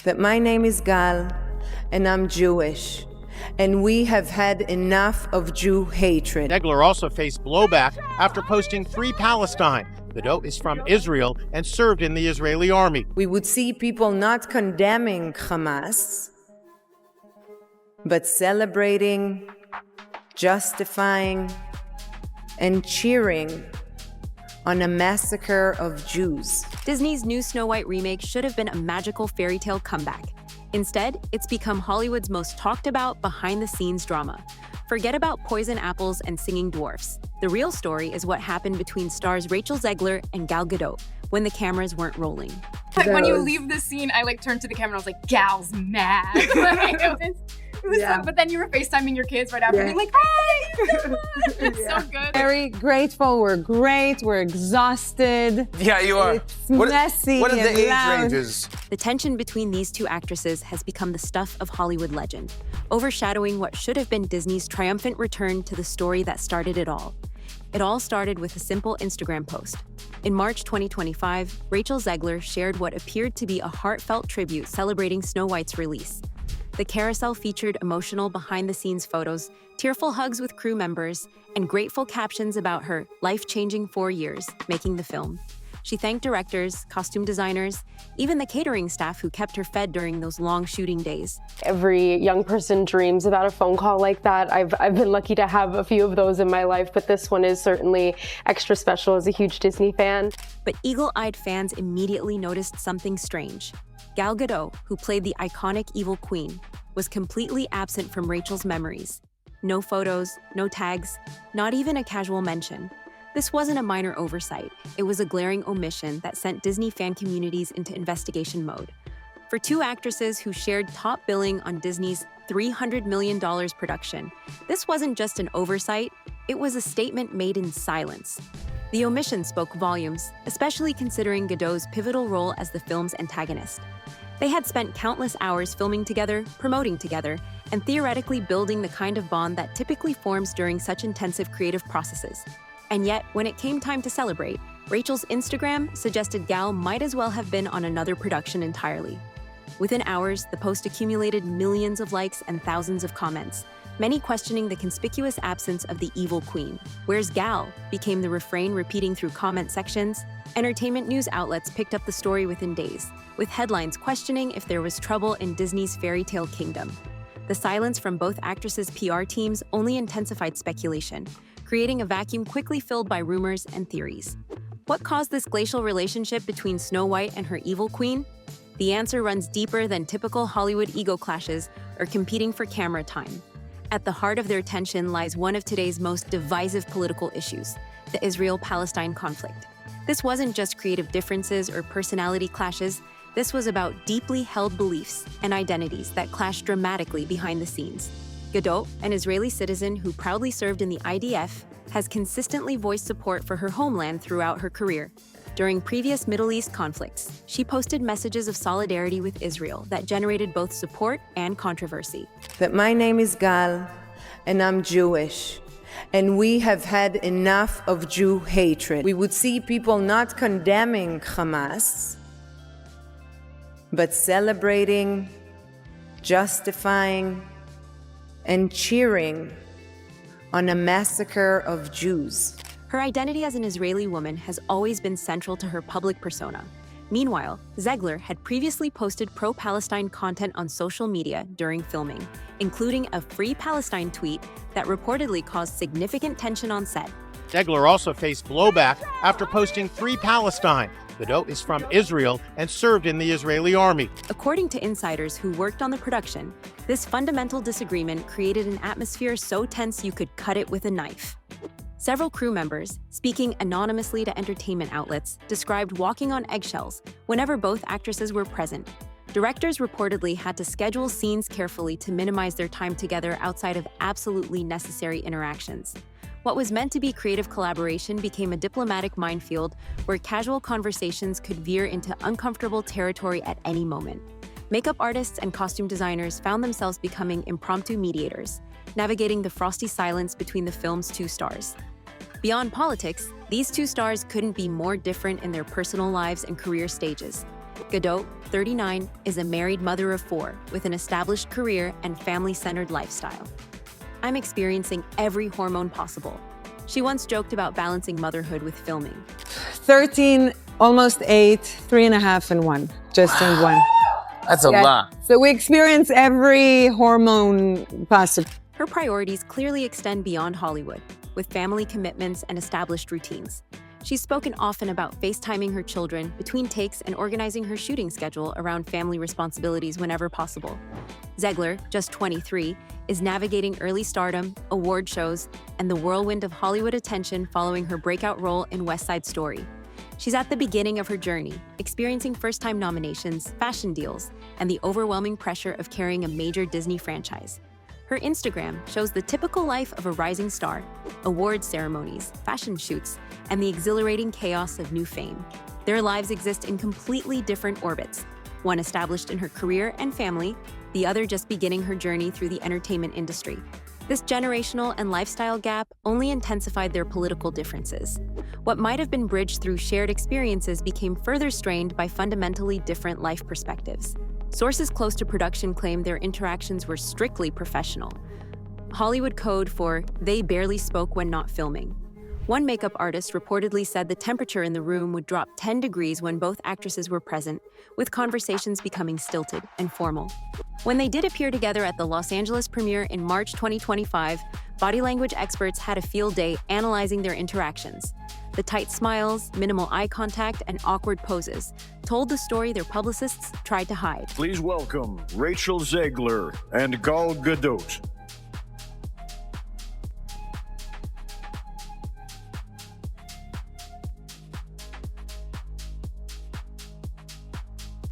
that my name is Gal and I'm Jewish, and we have had enough of Jew hatred. Zegler also faced blowback after posting Free Palestine. Gadot is from Israel and served in the Israeli army. We would see people not condemning Hamas, but celebrating, justifying, and cheering on a massacre of Jews. Disney's new Snow White remake should have been a magical fairy tale comeback. Instead, it's become Hollywood's most talked about behind-the-scenes drama. Forget about poison apples and singing dwarfs. The real story is what happened between stars Rachel Zegler and Gal Gadot when the cameras weren't rolling. Like when you leave the scene, I turned to the camera and I was like, Gal's mad. It was so, but then you were FaceTiming your kids right after being like, hey, it's so good. Very grateful. We're great. We're exhausted. Yeah, you are. It's messy. What are the age loud. ranges? The tension between these two actresses has become the stuff of Hollywood legend, overshadowing what should have been Disney's triumphant return to the story that started it all. It all started with a simple Instagram post. In March 2025, Rachel Zegler shared what appeared to be a heartfelt tribute celebrating Snow White's release. The carousel featured emotional behind-the-scenes photos, tearful hugs with crew members, and grateful captions about her life-changing 4 years making the film. She thanked directors, costume designers, even the catering staff who kept her fed during those long shooting days. Every young person dreams about a phone call like that. I've been lucky to have a few of those in my life, but this one is certainly extra special as a huge Disney fan. But eagle-eyed fans immediately noticed something strange. Gal Gadot, who played the iconic evil queen, was completely absent from Rachel's memories. No photos, no tags, not even a casual mention. This wasn't a minor oversight. It was a glaring omission that sent Disney fan communities into investigation mode. For two actresses who shared top billing on Disney's $300 million production, this wasn't just an oversight, it was a statement made in silence. The omission spoke volumes, especially considering Gadot's pivotal role as the film's antagonist. They had spent countless hours filming together, promoting together, and theoretically building the kind of bond that typically forms during such intensive creative processes. And yet, when it came time to celebrate, Rachel's Instagram suggested Gal might as well have been on another production entirely. Within hours, the post accumulated millions of likes and thousands of comments, many questioning the conspicuous absence of the evil queen. "Where's Gal?" became the refrain repeating through comment sections. Entertainment news outlets picked up the story within days, with headlines questioning if there was trouble in Disney's fairy tale kingdom. The silence from both actresses' PR teams only intensified speculation, creating a vacuum quickly filled by rumors and theories. What caused this glacial relationship between Snow White and her evil queen? The answer runs deeper than typical Hollywood ego clashes or competing for camera time. At the heart of their tension lies one of today's most divisive political issues, the Israel-Palestine conflict. This wasn't just creative differences or personality clashes. This was about deeply held beliefs and identities that clashed dramatically behind the scenes. Gadot, an Israeli citizen who proudly served in the IDF, has consistently voiced support for her homeland throughout her career. During previous Middle East conflicts, she posted messages of solidarity with Israel that generated both support and controversy. That my name is Gal and I'm Jewish, and we have had enough of Jew hatred. We would see people not condemning Hamas, but celebrating, justifying, and cheering on a massacre of Jews. Her identity as an Israeli woman has always been central to her public persona. Meanwhile, Zegler had previously posted pro-Palestine content on social media during filming, including a Free Palestine tweet that reportedly caused significant tension on set. Zegler also faced blowback after posting Free Palestine. Gadot is from Israel and served in the Israeli army. According to insiders who worked on the production, this fundamental disagreement created an atmosphere so tense you could cut it with a knife. Several crew members, speaking anonymously to entertainment outlets, described walking on eggshells whenever both actresses were present. Directors reportedly had to schedule scenes carefully to minimize their time together outside of absolutely necessary interactions. What was meant to be creative collaboration became a diplomatic minefield where casual conversations could veer into uncomfortable territory at any moment. Makeup artists and costume designers found themselves becoming impromptu mediators, navigating the frosty silence between the film's two stars. Beyond politics, these two stars couldn't be more different in their personal lives and career stages. Gadot, 39, is a married mother of 4 with an established career and family-centered lifestyle. "I'm experiencing every hormone possible." She once joked about balancing motherhood with filming. 13, almost 8, 3.5 and 1. Just turned 1. That's a lot. So we experience every hormone possible. Her priorities clearly extend beyond Hollywood, with family commitments and established routines. She's spoken often about FaceTiming her children between takes and organizing her shooting schedule around family responsibilities whenever possible. Zegler, just 23, is navigating early stardom, award shows, and the whirlwind of Hollywood attention following her breakout role in West Side Story. She's at the beginning of her journey, experiencing first-time nominations, fashion deals, and the overwhelming pressure of carrying a major Disney franchise. Her Instagram shows the typical life of a rising star: awards ceremonies, fashion shoots, and the exhilarating chaos of new fame. Their lives exist in completely different orbits, one established in her career and family, the other just beginning her journey through the entertainment industry. This generational and lifestyle gap only intensified their political differences. What might have been bridged through shared experiences became further strained by fundamentally different life perspectives. Sources close to production claim their interactions were strictly professional. Hollywood code for "they barely spoke when not filming." One makeup artist reportedly said the temperature in the room would drop 10 degrees when both actresses were present, with conversations becoming stilted and formal. When they did appear together at the Los Angeles premiere in March 2025, body language experts had a field day analyzing their interactions. The tight smiles, minimal eye contact, and awkward poses told the story their publicists tried to hide. Please welcome Rachel Zegler and Gal Gadot.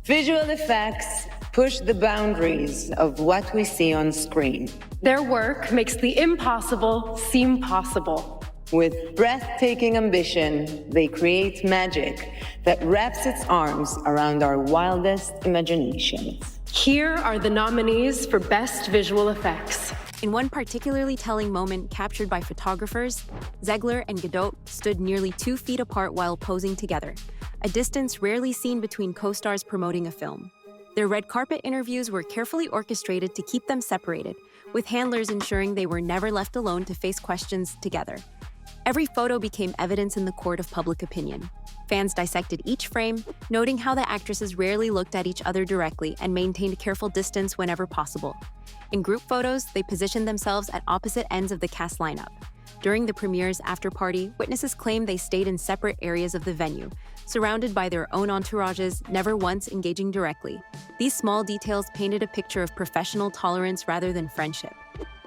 Visual effects push the boundaries of what we see on screen. Their work makes the impossible seem possible. With breathtaking ambition, they create magic that wraps its arms around our wildest imaginations. Here are the nominees for Best Visual Effects. In one particularly telling moment captured by photographers, Zegler and Gadot stood nearly 2 feet apart while posing together, a distance rarely seen between co-stars promoting a film. Their red carpet interviews were carefully orchestrated to keep them separated, with handlers ensuring they were never left alone to face questions together. Every photo became evidence in the court of public opinion. Fans dissected each frame, noting how the actresses rarely looked at each other directly and maintained careful distance whenever possible. In group photos, they positioned themselves at opposite ends of the cast lineup. During the premiere's after-party, witnesses claimed they stayed in separate areas of the venue, surrounded by their own entourages, never once engaging directly. These small details painted a picture of professional tolerance rather than friendship.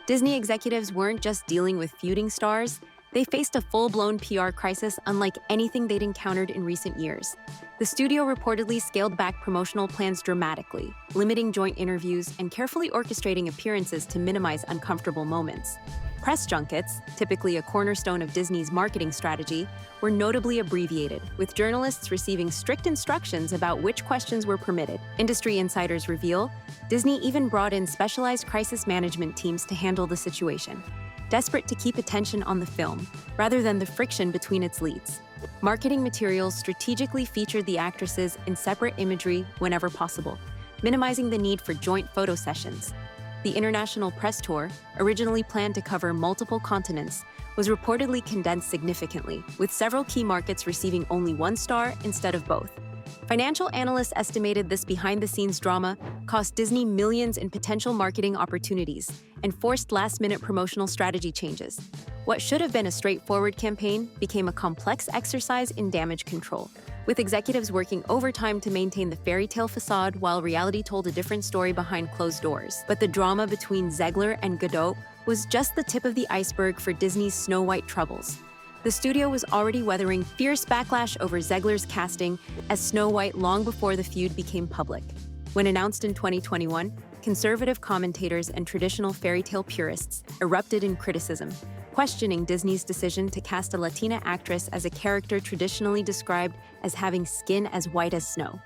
Disney executives weren't just dealing with feuding stars, they faced a full-blown PR crisis unlike anything they'd encountered in recent years. The studio reportedly scaled back promotional plans dramatically, limiting joint interviews and carefully orchestrating appearances to minimize uncomfortable moments. Press junkets, typically a cornerstone of Disney's marketing strategy, were notably abbreviated, with journalists receiving strict instructions about which questions were permitted. Industry insiders reveal Disney even brought in specialized crisis management teams to handle the situation, desperate to keep attention on the film, rather than the friction between its leads. Marketing materials strategically featured the actresses in separate imagery whenever possible, minimizing the need for joint photo sessions. The international press tour, originally planned to cover multiple continents, was reportedly condensed significantly, with several key markets receiving only 1 star instead of both. Financial analysts estimated this behind-the-scenes drama cost Disney millions in potential marketing opportunities and forced last-minute promotional strategy changes. What should have been a straightforward campaign became a complex exercise in damage control, with executives working overtime to maintain the fairy tale facade while reality told a different story behind closed doors. But the drama between Zegler and Gadot was just the tip of the iceberg for Disney's Snow White troubles. The studio was already weathering fierce backlash over Zegler's casting as Snow White long before the feud became public. When announced in 2021, conservative commentators and traditional fairy tale purists erupted in criticism, questioning Disney's decision to cast a Latina actress as a character traditionally described as having skin as white as snow.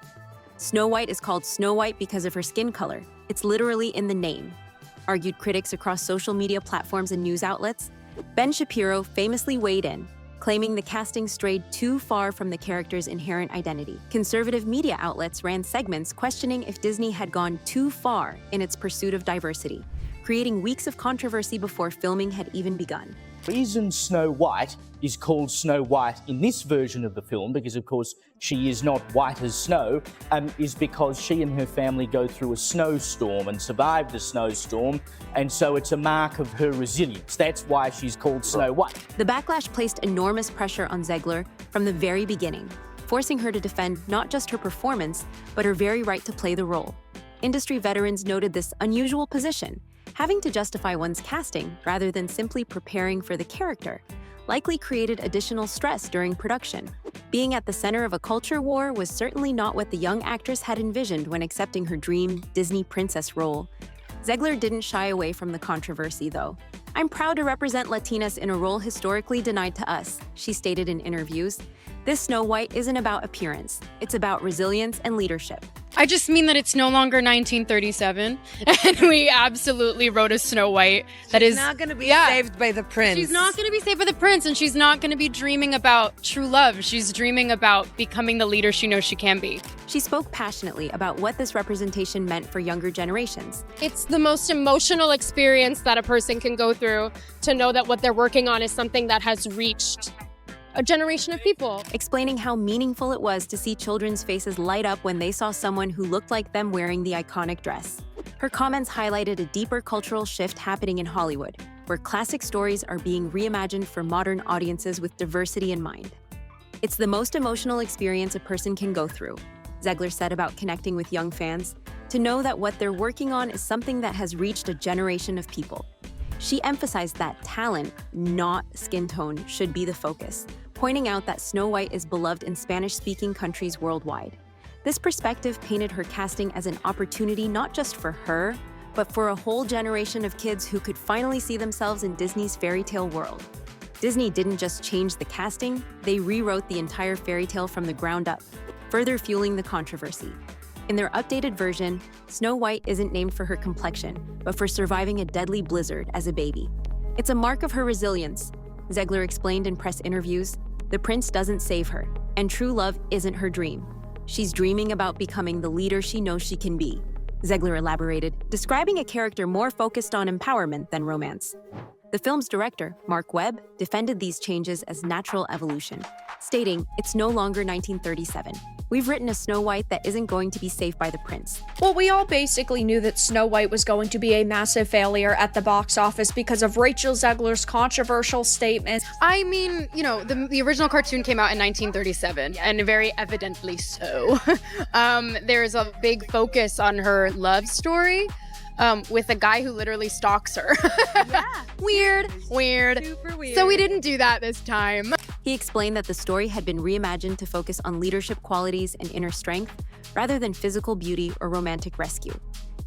Snow White is called Snow White because of her skin color. It's literally in the name, argued critics across social media platforms and news outlets. Ben Shapiro famously weighed in, claiming the casting strayed too far from the character's inherent identity. Conservative media outlets ran segments questioning if Disney had gone too far in its pursuit of diversity, creating weeks of controversy before filming had even begun. The reason Snow White is called Snow White in this version of the film, because of course she is not white as snow, is because she and her family go through a snowstorm and survive the snowstorm, and so it's a mark of her resilience. That's why she's called Snow White. The backlash placed enormous pressure on Zegler from the very beginning, forcing her to defend not just her performance, but her very right to play the role. Industry veterans noted this unusual position, having to justify one's casting rather than simply preparing for the character, likely created additional stress during production. Being at the center of a culture war was certainly not what the young actress had envisioned when accepting her dream Disney princess role. Zegler didn't shy away from the controversy, though. "I'm proud to represent Latinas in a role historically denied to us," she stated in interviews. "This Snow White isn't about appearance. It's about resilience and leadership." I just mean that it's no longer 1937, and we absolutely wrote a Snow White that is not going to be saved by the prince. She's not going to be saved by the prince, and she's not going to be dreaming about true love. She's dreaming about becoming the leader she knows she can be. She spoke passionately about what this representation meant for younger generations. It's the most emotional experience that a person can go through to know that what they're working on is something that has reached a generation of people. Explaining how meaningful it was to see children's faces light up when they saw someone who looked like them wearing the iconic dress. Her comments highlighted a deeper cultural shift happening in Hollywood, where classic stories are being reimagined for modern audiences with diversity in mind. "It's the most emotional experience a person can go through," Zegler said about connecting with young fans, "to know that what they're working on is something that has reached a generation of people." She emphasized that talent, not skin tone, should be the focus, pointing out that Snow White is beloved in Spanish-speaking countries worldwide. This perspective painted her casting as an opportunity not just for her, but for a whole generation of kids who could finally see themselves in Disney's fairy tale world. Disney didn't just change the casting, they rewrote the entire fairy tale from the ground up, further fueling the controversy. In their updated version, Snow White isn't named for her complexion, but for surviving a deadly blizzard as a baby. "It's a mark of her resilience," Zegler explained in press interviews. "The prince doesn't save her, and true love isn't her dream. She's dreaming about becoming the leader she knows she can be," Zegler elaborated, describing a character more focused on empowerment than romance. The film's director, Mark Webb, defended these changes as natural evolution, stating, "It's no longer 1937. We've written a Snow White that isn't going to be saved by the prince." Well, we all basically knew that Snow White was going to be a massive failure at the box office because of Rachel Zegler's controversial statement. I mean, you know, the original cartoon came out in 1937, and very evidently so. There's a big focus on her love story. With a guy who literally stalks her. Yeah. Weird. Super weird. So we didn't do that this time. He explained that the story had been reimagined to focus on leadership qualities and inner strength, rather than physical beauty or romantic rescue.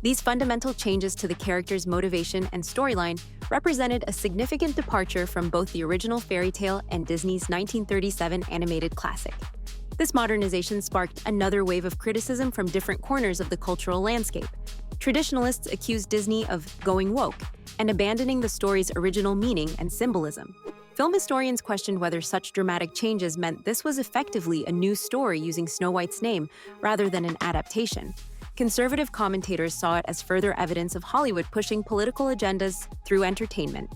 These fundamental changes to the character's motivation and storyline represented a significant departure from both the original fairy tale and Disney's 1937 animated classic. This modernization sparked another wave of criticism from different corners of the cultural landscape. Traditionalists accused Disney of going woke and abandoning the story's original meaning and symbolism. Film historians questioned whether such dramatic changes meant this was effectively a new story using Snow White's name rather than an adaptation. Conservative commentators saw it as further evidence of Hollywood pushing political agendas through entertainment.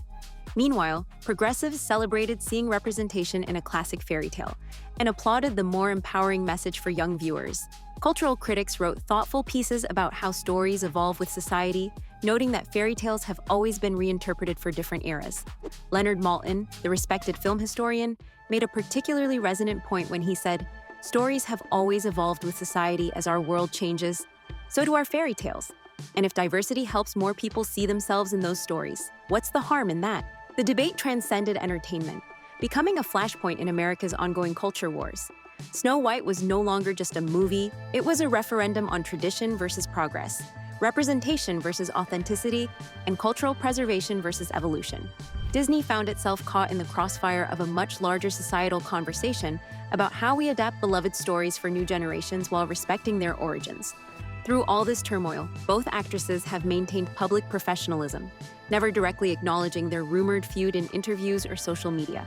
Meanwhile, progressives celebrated seeing representation in a classic fairy tale and applauded the more empowering message for young viewers. Cultural critics wrote thoughtful pieces about how stories evolve with society, noting that fairy tales have always been reinterpreted for different eras. Leonard Maltin, the respected film historian, made a particularly resonant point when he said, "Stories have always evolved with society as our world changes. So do our fairy tales. And if diversity helps more people see themselves in those stories, what's the harm in that?" The debate transcended entertainment, becoming a flashpoint in America's ongoing culture wars. Snow White was no longer just a movie, it was a referendum on tradition versus progress, representation versus authenticity, and cultural preservation versus evolution. Disney found itself caught in the crossfire of a much larger societal conversation about how we adapt beloved stories for new generations while respecting their origins. Through all this turmoil, both actresses have maintained public professionalism, never directly acknowledging their rumored feud in interviews or social media.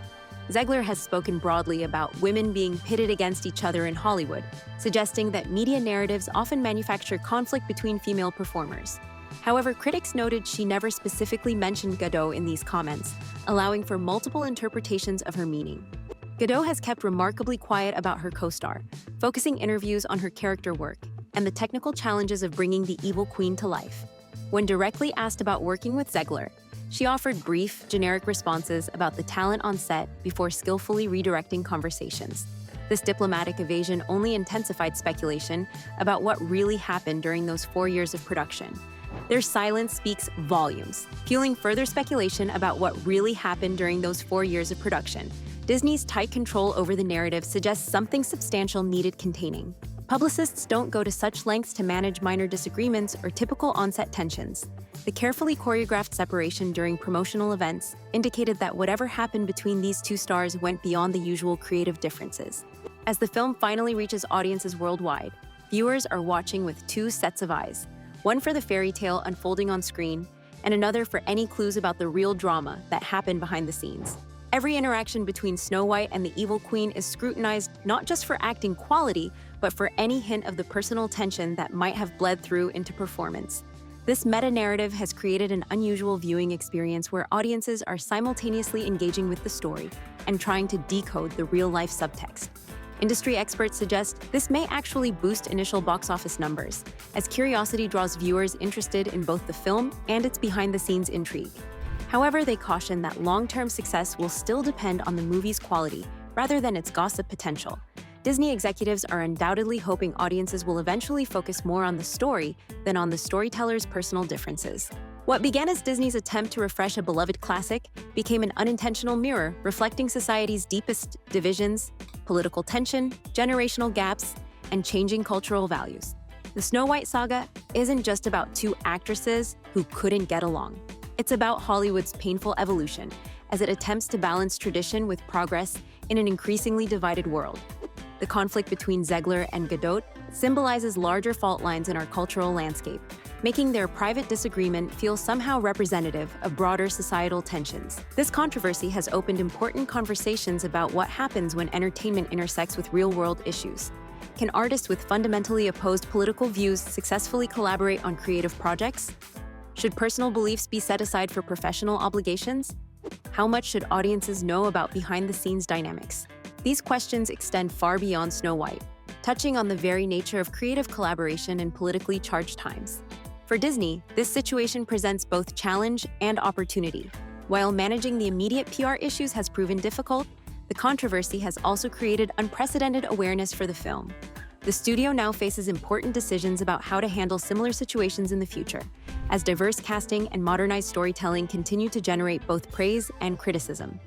Zegler has spoken broadly about women being pitted against each other in Hollywood, suggesting that media narratives often manufacture conflict between female performers. However, critics noted she never specifically mentioned Gadot in these comments, allowing for multiple interpretations of her meaning. Gadot has kept remarkably quiet about her co-star, focusing interviews on her character work and the technical challenges of bringing the evil queen to life. When directly asked about working with Zegler, she offered brief, generic responses about the talent on set before skillfully redirecting conversations. This diplomatic evasion only intensified speculation about what really happened during those 4 years of production. Their silence speaks volumes, fueling further speculation about what really happened during those 4 years of production. Disney's tight control over the narrative suggests something substantial needed containing. Publicists don't go to such lengths to manage minor disagreements or typical on-set tensions. The carefully choreographed separation during promotional events indicated that whatever happened between these two stars went beyond the usual creative differences. As the film finally reaches audiences worldwide, viewers are watching with two sets of eyes, one for the fairy tale unfolding on screen, and another for any clues about the real drama that happened behind the scenes. Every interaction between Snow White and the evil queen is scrutinized not just for acting quality, but for any hint of the personal tension that might have bled through into performance. This meta-narrative has created an unusual viewing experience where audiences are simultaneously engaging with the story and trying to decode the real-life subtext. Industry experts suggest this may actually boost initial box office numbers, as curiosity draws viewers interested in both the film and its behind-the-scenes intrigue. However, they caution that long-term success will still depend on the movie's quality rather than its gossip potential. Disney executives are undoubtedly hoping audiences will eventually focus more on the story than on the storyteller's personal differences. What began as Disney's attempt to refresh a beloved classic became an unintentional mirror reflecting society's deepest divisions, political tension, generational gaps, and changing cultural values. The Snow White saga isn't just about two actresses who couldn't get along. It's about Hollywood's painful evolution as it attempts to balance tradition with progress in an increasingly divided world. The conflict between Zegler and Gadot symbolizes larger fault lines in our cultural landscape, making their private disagreement feel somehow representative of broader societal tensions. This controversy has opened important conversations about what happens when entertainment intersects with real-world issues. Can artists with fundamentally opposed political views successfully collaborate on creative projects? Should personal beliefs be set aside for professional obligations? How much should audiences know about behind-the-scenes dynamics? These questions extend far beyond Snow White, touching on the very nature of creative collaboration in politically charged times. For Disney, this situation presents both challenge and opportunity. While managing the immediate PR issues has proven difficult, the controversy has also created unprecedented awareness for the film. The studio now faces important decisions about how to handle similar situations in the future, as diverse casting and modernized storytelling continue to generate both praise and criticism.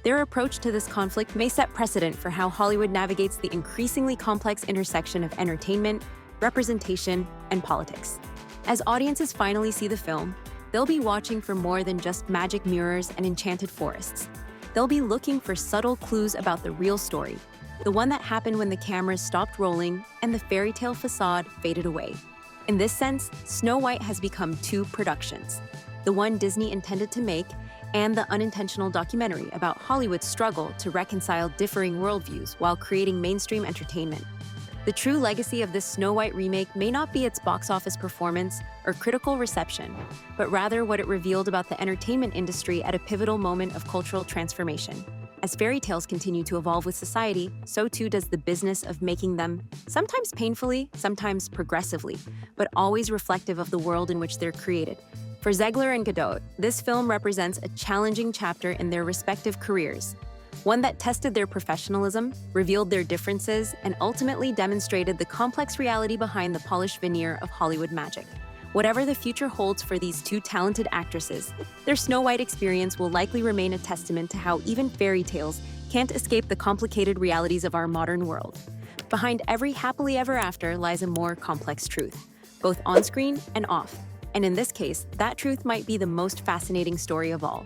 Their approach to this conflict may set precedent for how Hollywood navigates the increasingly complex intersection of entertainment, representation, and politics. As audiences finally see the film, they'll be watching for more than just magic mirrors and enchanted forests. They'll be looking for subtle clues about the real story, the one that happened when the cameras stopped rolling and the fairy tale facade faded away. In this sense, Snow White has become two productions, the one Disney intended to make and the unintentional documentary about Hollywood's struggle to reconcile differing worldviews while creating mainstream entertainment. The true legacy of this Snow White remake may not be its box office performance or critical reception, but rather what it revealed about the entertainment industry at a pivotal moment of cultural transformation. As fairy tales continue to evolve with society, so too does the business of making them, sometimes painfully, sometimes progressively, but always reflective of the world in which they're created. For Zegler and Gadot, this film represents a challenging chapter in their respective careers, one that tested their professionalism, revealed their differences, and ultimately demonstrated the complex reality behind the polished veneer of Hollywood magic. Whatever the future holds for these two talented actresses, their Snow White experience will likely remain a testament to how even fairy tales can't escape the complicated realities of our modern world. Behind every happily ever after lies a more complex truth, both on screen and off. And in this case, that truth might be the most fascinating story of all.